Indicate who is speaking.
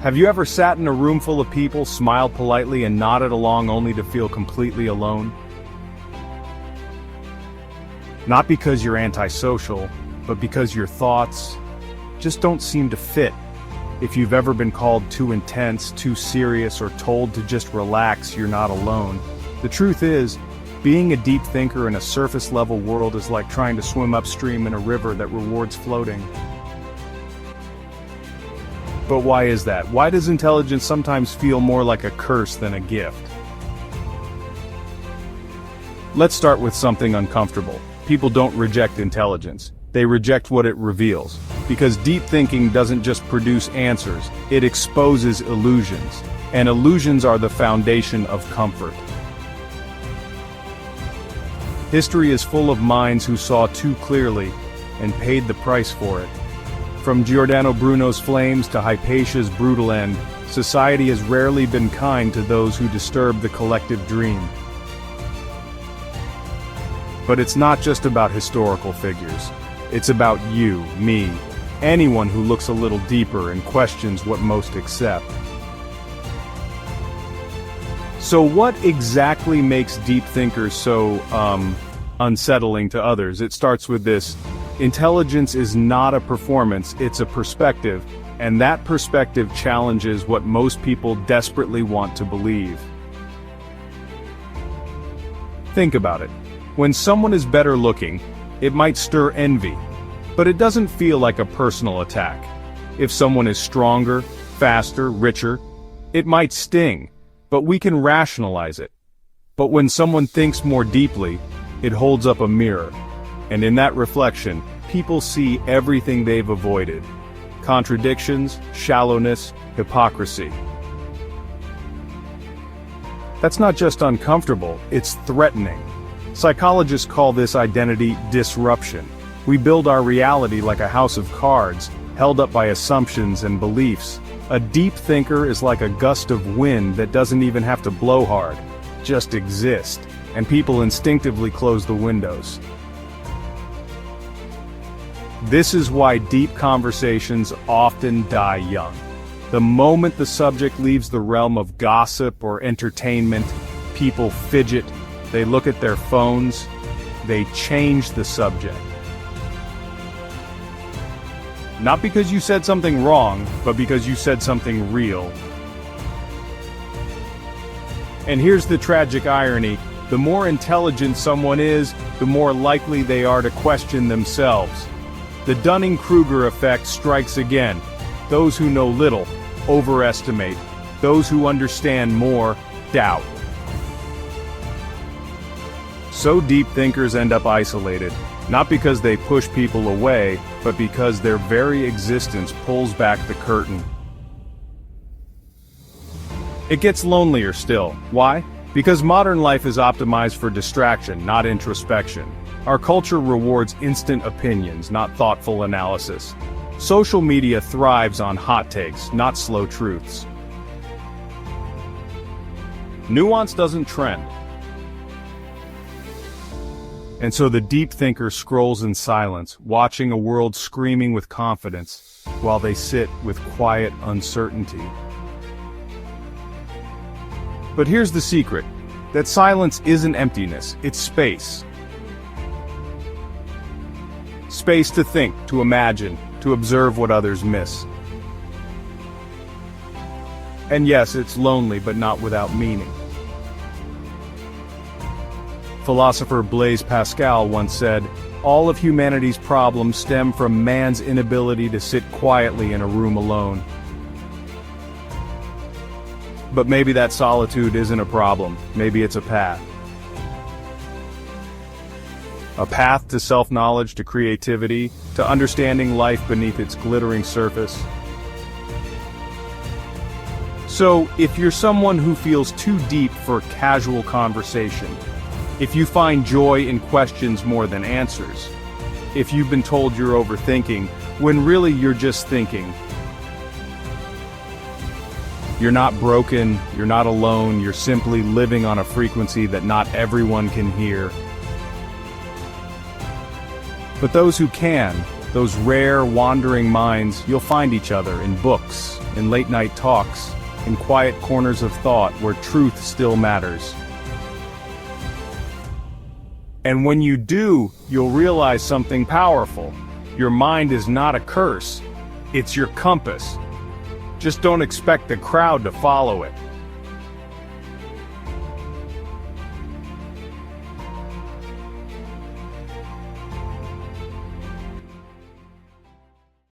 Speaker 1: Have you ever sat in a room full of people, smiled politely, and nodded along only to feel completely alone? Not because you're antisocial, but because your thoughts just don't seem to fit. If you've ever been called too intense, too serious, or told to just relax, you're not alone. The truth is, being a deep thinker in a surface-level world is like trying to swim upstream in a river that rewards floating. But why is that? Why does intelligence sometimes feel more like a curse than a gift? Let's start with something uncomfortable. People don't reject intelligence. They reject what it reveals. Because deep thinking doesn't just produce answers, it exposes illusions. And illusions are the foundation of comfort. History is full of minds who saw too clearly and paid the price for it. From Giordano Bruno's flames to Hypatia's brutal end, society has rarely been kind to those who disturb the collective dream. But it's not just about historical figures. It's about you, me, anyone who looks a little deeper and questions what most accept. So what exactly makes deep thinkers so, unsettling to others? It starts with this: intelligence is not a performance, it's a perspective, and that perspective challenges what most people desperately want to believe. Think about it. When someone is better looking, it might stir envy, but it doesn't feel like a personal attack. If someone is stronger, faster, richer, it might sting, but we can rationalize it. But when someone thinks more deeply, it holds up a mirror, and in that reflection, people see everything they've avoided: contradictions, shallowness, hypocrisy. That's not just uncomfortable, it's threatening. Psychologists call this identity disruption. We build our reality like a house of cards, held up by assumptions and beliefs. A deep thinker is like a gust of wind that doesn't even have to blow hard, just exist, and people instinctively close the windows. This is why deep conversations often die young. The moment the subject leaves the realm of gossip or entertainment, people fidget, they look at their phones, they change the subject. Not because you said something wrong, but because you said something real. And here's the tragic irony: the more intelligent someone is, the more likely they are to question themselves. The Dunning-Kruger effect strikes again. Those who know little overestimate. Those who understand more doubt. So deep thinkers end up isolated, not because they push people away, but because their very existence pulls back the curtain. It gets lonelier still. Why? Because modern life is optimized for distraction, not introspection. Our culture rewards instant opinions, not thoughtful analysis. Social media thrives on hot takes, not slow truths. Nuance doesn't trend. And so the deep thinker scrolls in silence, watching a world screaming with confidence, while they sit with quiet uncertainty. But here's the secret: that silence isn't emptiness, it's space. Space to think, to imagine, to observe what others miss. And yes, it's lonely, but not without meaning. Philosopher Blaise Pascal once said, "All of humanity's problems stem from man's inability to sit quietly in a room alone." But maybe that solitude isn't a problem, maybe it's a path. A path to self-knowledge, to creativity, to understanding life beneath its glittering surface. So, if you're someone who feels too deep for casual conversation, if you find joy in questions more than answers, if you've been told you're overthinking, when really you're just thinking, you're not broken, you're not alone, you're simply living on a frequency that not everyone can hear. But those who can, those rare, wandering minds, you'll find each other in books, in late-night talks, in quiet corners of thought where truth still matters. And when you do, you'll realize something powerful. Your mind is not a curse, it's your compass. Just don't expect the crowd to follow it.